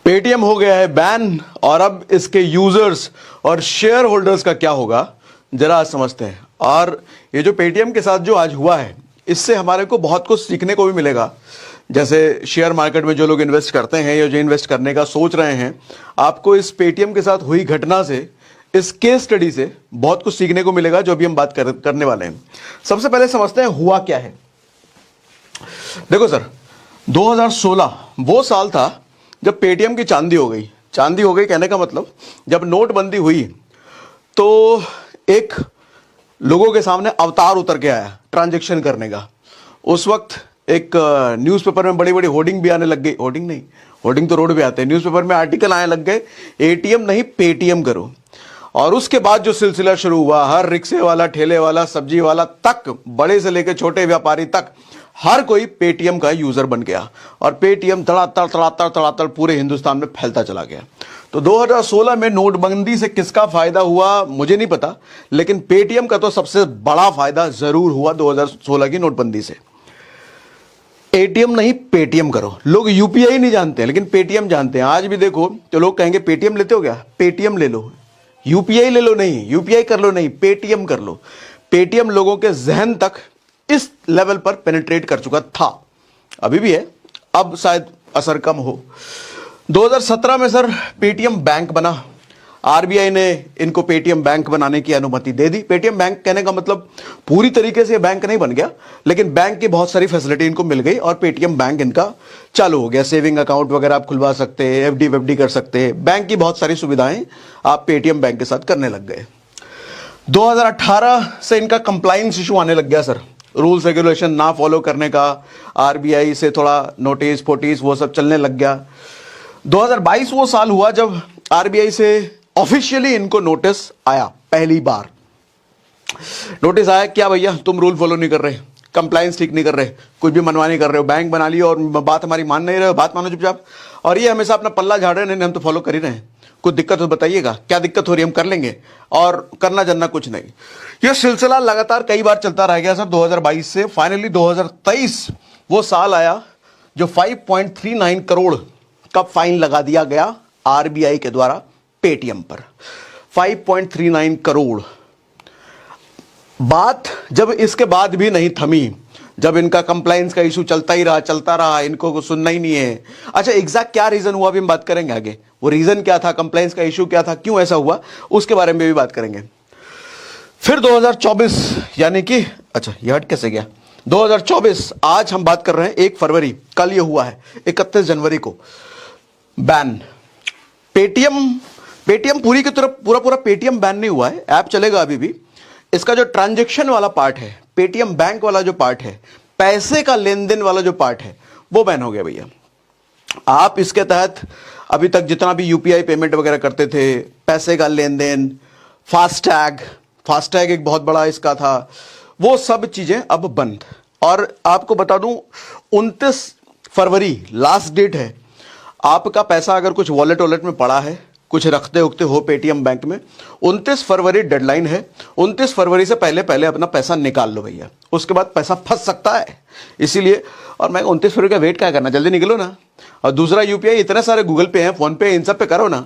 Paytm हो गया है बैन और अब इसके यूजर्स और शेयर होल्डर्स का क्या होगा जरा आज समझते हैं। और ये जो पेटीएम के साथ जो आज हुआ है इससे हमारे को बहुत कुछ सीखने को भी मिलेगा। जैसे शेयर मार्केट में जो लोग इन्वेस्ट करते हैं या जो इन्वेस्ट करने का सोच रहे हैं, आपको इस पेटीएम के साथ हुई घटना से, इस केस स्टडी से बहुत कुछ सीखने को मिलेगा जो अभी हम बात करने वाले हैं। सबसे पहले समझते हैं हुआ क्या है। देखो सर, 2016 वो साल था जब पेटीएम की चांदी हो गई। चांदी हो गई कहने का मतलब जब नोटबंदी हुई तो एक लोगों के सामने अवतार उतर के आया ट्रांजैक्शन करने का। उस वक्त एक न्यूज़पेपर में बड़ी बड़ी होर्डिंग भी आने लग गई। होर्डिंग नहीं, होर्डिंग तो रोड पे आते हैं, न्यूज़पेपर में आर्टिकल आने लग गए, एटीएम नहीं पेटीएम करो। और उसके बाद जो सिलसिला शुरू हुआ, हर रिक्शे वाला, ठेले वाला, सब्जी वाला तक, बड़े से लेकर छोटे व्यापारी तक हर कोई पेटीएम का यूजर बन गया और पेटीएम तड़ातड़ पूरे हिंदुस्तान में फैलता चला गया। तो 2016 में नोटबंदी से किसका फायदा हुआ मुझे नहीं पता, लेकिन पेटीएम का तो सबसे बड़ा फायदा जरूर हुआ 2016 की नोटबंदी से। एटीएम नहीं पेटीएम करो। लोग यूपीआई नहीं जानते हैं लेकिन पेटीएम जानते हैं। आज भी देखो तो लोग कहेंगे पेटीएम लेते हो क्या, पेटीएम ले लो, यूपीआई ले लो नहीं, यूपीआई कर लो नहीं, पेटीएम कर लो। पेटीएम लोगों के जहन तक इस लेवल पर पेनिट्रेट कर चुका था, अभी भी है, अब शायद असर कम हो। 2017 में सर पेटीएम बैंक बना। आरबीआई ने इनको पेटीएम बैंक बनाने की अनुमति दे दी। पेटीएम बैंक कहने का मतलब पूरी तरीके से बैंक नहीं बन गया, लेकिन बैंक की बहुत सारी फैसिलिटी इनको मिल गई और पेटीएम बैंक इनका चालू हो गया। सेविंग अकाउंट वगैरह आप खुलवा सकते हैं, एफडी वेफडी कर सकते हैं, बैंक की बहुत सारी सुविधाएं आप पेटीएम बैंक के साथ करने लग गए। 2018 से इनका कंप्लायंस इशू आने लग गया सर, रूल्स रेगुलेशन ना फॉलो करने का, आरबीआई से थोड़ा नोटिस फोटिस वो सब चलने लग गया। 2022 वो साल हुआ जब आरबीआई से ऑफिशियली इनको नोटिस आया। पहली बार नोटिस आया, क्या भैया तुम रूल फॉलो नहीं कर रहे, कंप्लायंस ठीक नहीं कर रहे, कुछ भी मनवा नहीं कर रहे हो, बैंक बना लियो और बात हमारी मान नहीं रहे हो, बात मानो चुपचाप, और ये हमेशा अपना पल्ला झाड़ रहे हैं, नहीं हम तो फॉलो कर ही रहे हैं, कुछ दिक्कत हो बताइएगा, क्या दिक्कत हो रही है हम कर लेंगे, और करना जानना कुछ नहीं। यह सिलसिला लगातार कई बार चलता रह गया सर 2022 से। फाइनली 2023 वो साल आया जो 5.39 करोड़ का फाइन लगा दिया गया आरबीआई के द्वारा पेटीएम पर। 5.39 करोड़। बात जब इसके बाद भी नहीं थमी, जब इनका कंप्लायंस का इशू चलता रहा, इनको कुछ सुनना ही नहीं है। अच्छा, एग्जैक्ट क्या रीजन हुआ अभी हम बात करेंगे आगे, वो रीजन क्या था, कंप्लायंस का इशू क्या था, क्यों ऐसा हुआ, उसके बारे में भी बात करेंगे। फिर 2024 यानी कि अच्छा ये हट कैसे गया, 2024 आज हम बात कर रहे हैं 1 फरवरी, कल ये हुआ है 31 जनवरी को बैन। पेटीएम पूरी की तरफ पूरा पेटीएम बैन नहीं हुआ है, ऐप चलेगा अभी भी। इसका जो ट्रांजैक्शन वाला पार्ट है, पेटीएम बैंक वाला जो पार्ट है, पैसे का लेन देन वाला जो पार्ट है, वो बैन हो गया भैया। आप इसके तहत अभी तक जितना भी यूपीआई पेमेंट वगैरह करते थे, पैसे का लेन देन, फास्टैग एक बहुत बड़ा इसका था, वो सब चीजें अब बंद। और आपको बता दूं 29 फरवरी लास्ट डेट है। आपका पैसा अगर कुछ वॉलेट में पड़ा है, कुछ रखते उखते हो पेटीएम बैंक में, 29 फरवरी डेडलाइन है। 29 फरवरी से पहले अपना पैसा निकाल लो भैया, उसके बाद पैसा फंस सकता है। इसीलिए, और मैं 29 फरवरी का वेट क्या करना, जल्दी निकलो ना। और दूसरा यूपीआई इतने सारे गूगल पे हैं, फोन पे, इन सब पे करो ना,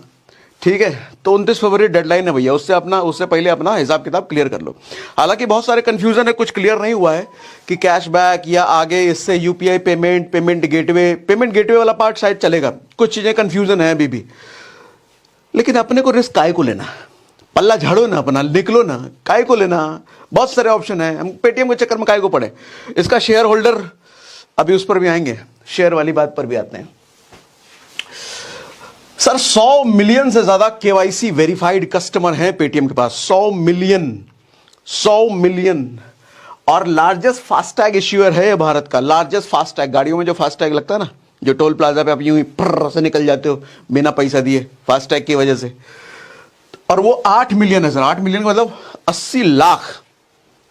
ठीक है। तो 29 फरवरी डेडलाइन है भैया, उससे पहले अपना हिसाब किताब क्लियर कर लो। हालांकि बहुत सारे कंफ्यूजन है, कुछ क्लियर नहीं हुआ है कि कैशबैक या आगे इससे यूपीआई पेमेंट गेटवे वाला पार्ट शायद चलेगा, कुछ चीजें कंफ्यूजन है अभी भी। लेकिन अपने को रिस्क काय को लेना, पल्ला झाड़ो ना अपना, निकलो ना, काय को लेना, बहुत सारे ऑप्शन है, हम पेटीएम के चक्कर में काय को पड़े। इसका शेयर होल्डर, अभी उस पर भी आएंगे, शेयर वाली बात पर भी आते हैं सर। 100 मिलियन से ज्यादा केवाईसी वेरीफाइड कस्टमर हैं पेटीएम के पास, 100 मिलियन। और लार्जेस्ट फास्टैग इश्यूअर है भारत का, लार्जेस्ट फास्टैग, गाड़ियों में जो फास्टैग लगता है ना, जो टोल प्लाजा पे आप यूं ही फर्र से निकल जाते हो बिना पैसा दिए फास्टैग की वजह से, और वो 8 मिलियन है सर। 8 मिलियन का मतलब 80 लाख,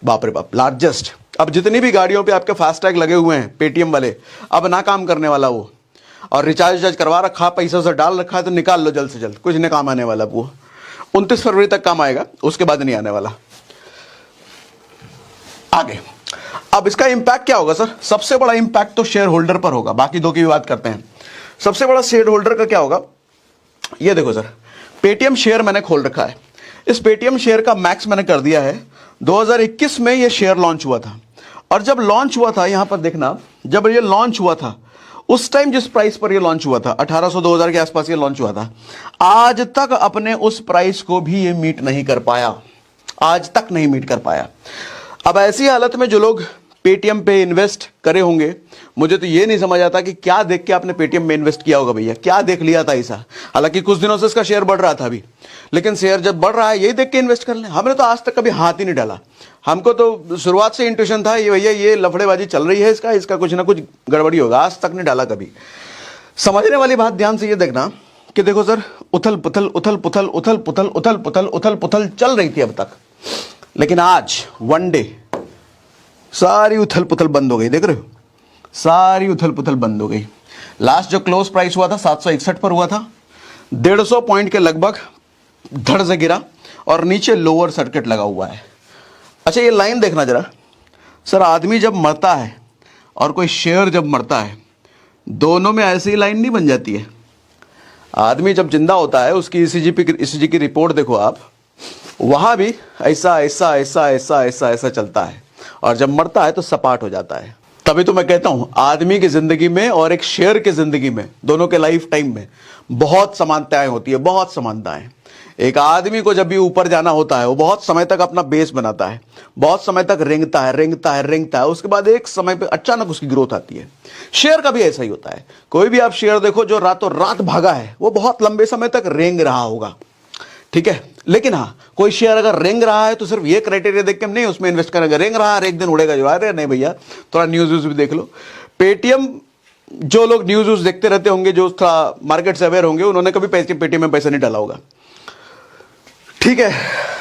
बाप रे बाप, लार्जेस्ट। अब जितनी भी गाड़ियों पे आपके फास्टैग लगे हुए हैं पेटीएम वाले, अब ना काम करने वाला वो, और रिचार्ज करवा रखा, पैसा से डाल रखा है, तो निकाल लो जल्द से जल्द, कुछ नहीं काम आने वाला वो। 29 फरवरी तक काम आएगा, उसके बाद नहीं आने वाला। आगे अब इसका इंपैक्ट क्या होगा सर? सबसे बड़ा इंपैक्ट तो शेयर होल्डर पर होगा, बाकी दो की भी बात करते हैं। सबसे बड़ा शेयर होल्डर का क्या होगा? ये देखो सर, पेटीएम शेयर मैंने खोल रखा है। इस पेटीएम शेयर का मैक्स मैंने कर दिया है। 2021 में ये शेयर लॉन्च हुआ था, और जब लॉन्च हुआ था, यहां पर देखना, जब ये लॉन्च हुआ था उस टाइम जिस प्राइस पर ये लॉन्च हुआ था, 1800 2000 के आसपास ये लॉन्च हुआ था, आज तक अपने उस प्राइस को भी ये मीट नहीं कर पाया, आज तक नहीं मीट कर पाया। अब ऐसी हालत में जो लोग पेटीएम पे इन्वेस्ट करे होंगे, मुझे तो ये नहीं समझ आता कि क्या देख के आपने पेटीएम में इन्वेस्ट किया होगा भैया, क्या देख लिया था ऐसा। हालांकि कुछ दिनों से इसका शेयर बढ़ रहा था अभी, लेकिन शेयर जब बढ़ रहा है यही देख के इन्वेस्ट कर लें। हमने तो आज तक कभी हाथ ही नहीं डाला। हमको तो शुरुआत से इंट्यूशन था ये भैया ये लफड़ेबाजी चल रही है, इसका कुछ ना कुछ गड़बड़ी होगा, आज तक नहीं डाला कभी। समझने वाली बात ध्यान से ये देखना कि देखो सर, उथल पुथल उथल पुथल उथल पुथल उथल पुथल उथल पुथल चल रही थी अब तक, लेकिन आज वन डे सारी उथल पुथल बंद हो गई। देख रहे हो, सारी उथल पुथल बंद हो गई। लास्ट जो क्लोज प्राइस हुआ था 761 पर हुआ था, 150 पॉइंट के लगभग धड़ से गिरा, और नीचे लोअर सर्किट लगा हुआ है। अच्छा ये लाइन देखना जरा सर, आदमी जब मरता है और कोई शेयर जब मरता है, दोनों में ऐसी ही लाइन नहीं बन जाती है। आदमी जब जिंदा होता है उसकी ईसीजी की रिपोर्ट देखो आप, वहां भी ऐसा ऐसा ऐसा ऐसा ऐसा ऐसा चलता है, और जब मरता है तो सपाट हो जाता है। तभी तो मैं कहता हूं आदमी की जिंदगी में और एक शेयर की जिंदगी में, दोनों के लाइफ टाइम में बहुत समानताएं होती है, बहुत समानताएं। एक आदमी को जब भी ऊपर जाना होता है वो बहुत समय तक अपना बेस बनाता है, बहुत समय तक रेंगता है, उसके बाद एक समय पे अचानक उसकी ग्रोथ आती है। शेयर का भी ऐसा ही होता है। कोई भी आप शेयर देखो जो रातों रात भागा है, वो बहुत लंबे समय तक रेंग रहा होगा, ठीक है। लेकिन हाँ, कोई शेयर अगर रेंग रहा है तो सिर्फ ये क्राइटेरिया देख के हम नहीं उसमें इन्वेस्ट करेंगे, रेंग रहा है एक दिन उड़ेगा जो, अरे नहीं भैया, थोड़ा न्यूज भी देख लो। पेटीएम, जो लोग न्यूज देखते रहते होंगे, जो थोड़ा मार्केट से अवेयर होंगे, उन्होंने कभी पेटीएम में पैसा नहीं डाला होगा, ठीक है।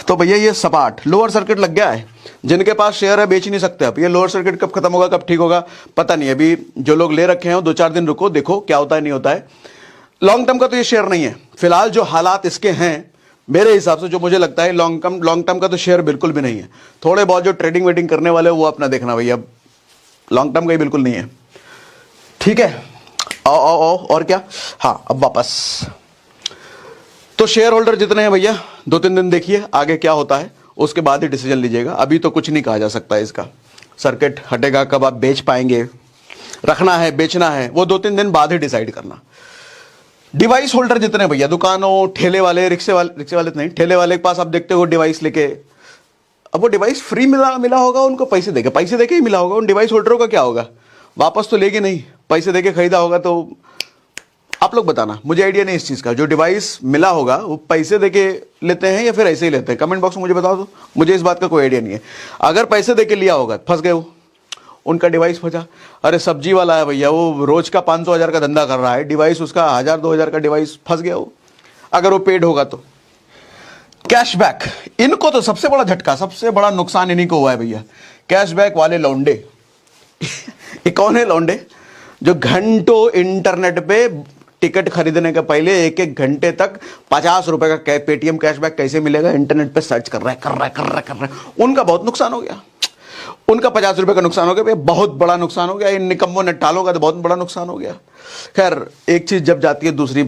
तो भैया ये सपाट लोअर सर्किट लग गया है। जिनके पास शेयर है बेच नहीं सकते आप। ये लोअर सर्किट कब खत्म होगा, कब ठीक होगा पता नहीं। अभी जो लोग ले रखे हैं 2-4 दिन रुको, देखो क्या होता है नहीं होता है। लॉन्ग टर्म का तो ये शेयर नहीं है फिलहाल। जो हालात इसके हैं मेरे हिसाब से, जो मुझे लगता है, लॉन्ग टर्म का तो शेयर बिल्कुल भी नहीं है। थोड़े बहुत जो ट्रेडिंग वेडिंग करने वाले वो अपना देखना भैया, लॉन्ग टर्म का ही बिल्कुल नहीं है, ठीक है। आओ और क्या, हाँ अब वापस। तो शेयर होल्डर जितने हैं भैया 2-3 दिन देखिए आगे क्या होता है, उसके बाद ही डिसीजन लीजिएगा। अभी तो कुछ नहीं कहा जा सकता है। इसका सर्किट हटेगा कब, आप बेच पाएंगे, रखना है बेचना है, वो 2-3 दिन बाद ही डिसाइड करना। डिवाइस होल्डर जितने भैया, दुकानों, ठेले वाले, रिक्शे वाले नहीं, ठेले वाले के पास आप देखते हो डिवाइस लेके, अब वो डिवाइस फ्री मिला होगा उनको, पैसे देके ही मिला होगा। उन डिवाइस होल्डरों का क्या होगा, वापस तो लेगी नहीं, पैसे देके खरीदा होगा। तो आप लोग बताना, मुझे आइडिया नहीं इस चीज का। जो डिवाइस मिला होगा वो पैसे देके लेते हैं या फिर ऐसे ही लेते हैं, कमेंट बॉक्स में मुझे बता दो, मुझे इस बात का कोई आइडिया नहीं है। अगर पैसे देके लिया होगा, फंस गए वो, उनका डिवाइस फंसा। अरे सब्जी वाला है भैया, वो रोज का 500-1000 का धंधा कर रहा है, डिवाइस उसका 1000-2000 का डिवाइस, फंस गया वो, अगर वो पेड होगा तो। कैशबैक, इनको तो सबसे बड़ा झटका, सबसे बड़ा नुकसान इन्हीं को हुआ है भैया, कैशबैक वाले लौंडे। ये कौन है लौंडे, जो घंटों इंटरनेट पे टिकट खरीदने के पहले 1-1 घंटे तक 50 रुपए का पेटीएम कैशबैक कैसे मिलेगा इंटरनेट पे सर्च कर रहा है। उनका बहुत नुकसान हो गया, उनका 50 रुपए का नुकसान हो गया, बहुत बड़ा नुकसान हो गया। इन निकम्मों नट्टालों का तो बहुत बड़ा नुकसान हो गया। खैर, एक चीज जब जाती है दूसरी,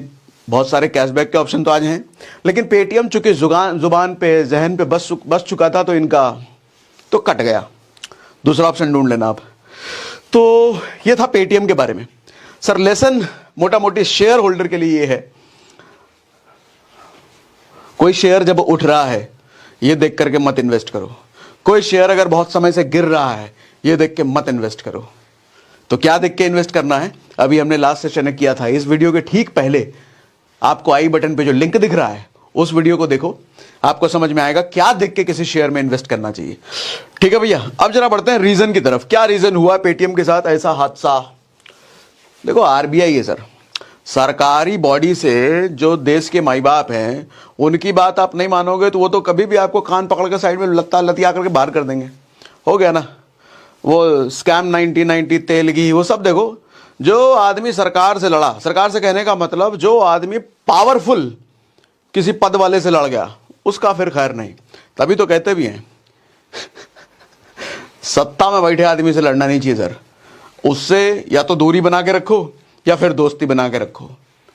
बहुत सारे कैशबैक के ऑप्शन तो आज हैं, लेकिन पेटीएम चूंकि जुबान पे, जहन पे बस चुका था, तो इनका तो कट गया। दूसरा ऑप्शन ढूंढ लेना आप। तो ये था पेटीएम के बारे में। सर लेसन मोटा मोटी शेयर होल्डर के लिए ये है, कोई शेयर जब उठ रहा है ये देख करके मत इन्वेस्ट करो। कोई शेयर अगर बहुत समय से गिर रहा है ये देख के मत इन्वेस्ट करो। तो क्या देख के इन्वेस्ट करना है, अभी हमने लास्ट सेशन में किया था। इस वीडियो के ठीक पहले आपको आई बटन पे जो लिंक दिख रहा है उस वीडियो को देखो, आपको समझ में आएगा क्या देख के किसी शेयर में इन्वेस्ट करना चाहिए। ठीक है भैया, अब जरा बढ़ते हैं रीजन की तरफ। क्या रीजन हुआ पेटीएम के साथ ऐसा हादसा। देखो आरबीआई है सर, सरकारी बॉडी से जो देश के माई बाप हैं उनकी बात आप नहीं मानोगे तो वो तो कभी भी आपको कान पकड़ कर साइड में लतिया करके बाहर कर देंगे। हो गया ना, वो स्कैम 1990 तेलगी, वो सब देखो। जो आदमी सरकार से लड़ा, सरकार से कहने का मतलब जो आदमी पावरफुल किसी पद वाले से लड़ गया, उसका फिर खैर नहीं। तभी तो कहते भी हैं सत्ता में बैठे आदमी से लड़ना नहीं चाहिए सर, उससे या तो दूरी बना के रखो या फिर दोस्ती बना के रखो।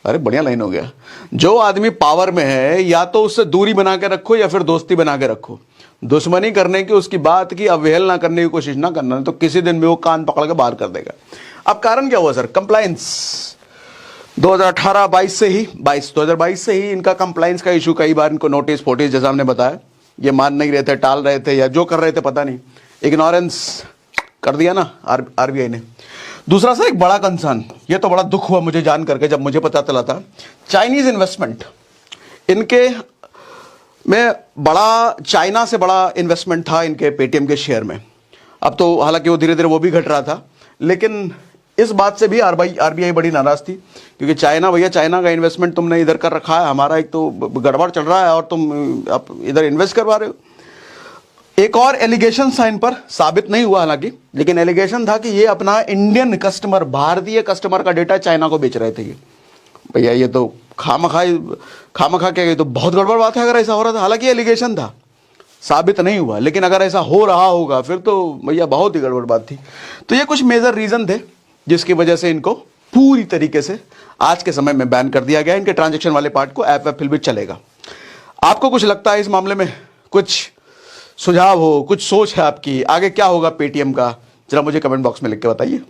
अरे बढ़िया लाइन हो गया। जो आदमी पावर में है या तो उससे दूरी बना के रखो या फिर दोस्ती बना के रखो। दुश्मनी करने की, उसकी बात की अवहेलना करने की कोशिश ना करना, तो किसी दिन भी वो कान पकड़ के बाहर कर देगा। अब कारण क्या हुआ सर? कंप्लायंस 2018-22 से ही 2022 से ही इनका कंप्लायंस का इशू, कई बार इनको नोटिस फोटिस, जैसा हमने बताया, ये मान नहीं रहे थे, टाल रहे थे, या जो कर रहे थे पता नहीं, इग्नोरेंस कर दिया ना आरबीआई ने। दूसरा सर एक बड़ा कंसर्न, ये तो बड़ा दुख हुआ मुझे जान करके जब मुझे पता चला था, चाइनीज इन्वेस्टमेंट। इनके में बड़ा, चाइना से बड़ा इन्वेस्टमेंट था इनके पेटीएम के शेयर में। अब तो हालांकि वो धीरे धीरे वो भी घट रहा था, लेकिन इस बात से भी आरबीआई बड़ी नाराज थी, क्योंकि चाइना, भैया चाइना का इन्वेस्टमेंट तुमने इधर कर रखा है, हमारा एक तो गड़बड़ चल रहा है और तुम आप इधर इन्वेस्ट करवा रहे हो। एक और एलिगेशन था इन पर, साबित नहीं हुआ हालांकि, लेकिन एलिगेशन था कि ये अपना इंडियन कस्टमर, भारतीय कस्टमर का डेटा चाइना को बेच रहे थे ये। भैया ये तो खामखा क्या, ये तो बहुत गड़बड़ बात है अगर ऐसा हो रहा था। हालांकि एलिगेशन था, साबित नहीं हुआ, लेकिन अगर ऐसा हो रहा होगा फिर तो भैया बहुत ही गड़बड़ बात थी। तो ये कुछ मेजर रीजन थे जिसकी वजह से इनको पूरी तरीके से आज के समय में बैन कर दिया गया। इनके ट्रांजैक्शन वाले पार्ट को ऐप फिर भी चलेगा। आपको कुछ लगता है इस मामले में? कुछ सुझाव हो, कुछ सोच है आपकी, आगे क्या होगा पेटीएम का, जरा मुझे कमेंट बॉक्स में लिख के बताइए।